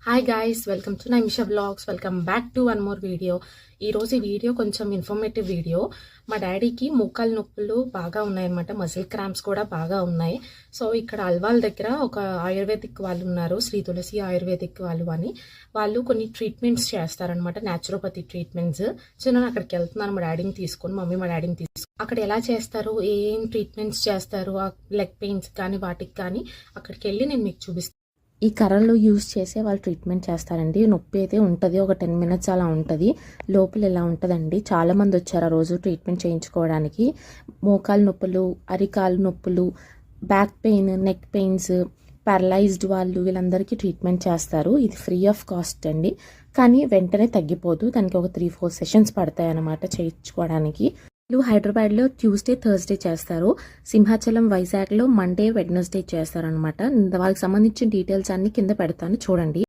Hi guys, welcome to Naimisha vlogs. Welcome back to one more video. ఈరోజు ఈ video కొంచెం informative video. మా డాడీకి మోకాలు నొప్పులు బాగా ఉన్నాయన్నమాట, మజిల్ క్రాంప్స్ కూడా బాగా ఉన్నాయి. సో ఇక్కడ అల్వాల్ దగ్గర ఒక ఆయుర్వేదిక్ వాళ్ళు ఉన్నారు, శ్రీ తులసి ఆయుర్వేదిక్ వాళ్ళు కొన్ని ట్రీట్మెంట్స్ చేస్తారనమాట, న్యాచురోపతి ట్రీట్మెంట్స్. సో నేను అక్కడికి వెళ్తున్నాను మా డాడీని తీసుకొని, మమ్మీ మా డాడీని తీసుకొని. అక్కడ ఎలా చేస్తారు, ఏం ట్రీట్మెంట్స్ చేస్తారు, ఆ లెగ్ పెయిన్స్ కానీ వాటికి కానీ అక్కడికి వెళ్ళి నేను మీకు చూపిస్తాను. ఈ కర్రలు యూజ్ చేసే వాళ్ళు ట్రీట్మెంట్ చేస్తారండి. నొప్పి అయితే ఉంటుంది, ఒక 10 minutes అలా ఉంటుంది. లోపల ఎలా ఉంటుందండి, చాలామంది వచ్చారు ఆ రోజు ట్రీట్మెంట్ చేయించుకోవడానికి. మోకాలు నొప్పులు, అరికాలు నొప్పులు, back pain, neck pains, paralysed వాళ్ళు వీళ్ళందరికీ ట్రీట్మెంట్ చేస్తారు. ఇది ఫ్రీ ఆఫ్ కాస్ట్ అండి, కానీ వెంటనే తగ్గిపోదు. దానికి ఒక 3-4 సెషన్స్ పడతాయి అన్నమాట చేయించుకోవడానికి. వీళ్ళు హైదరాబాద్లో ట్యూస్డే, థర్స్డే చేస్తారు. సింహాచలం, వైజాగ్లో మండే, వెడ్నెస్డే చేస్తారనమాట. వాళ్ళకి సంబంధించిన డీటెయిల్స్ అన్ని కింద పెడతాను చూడండి.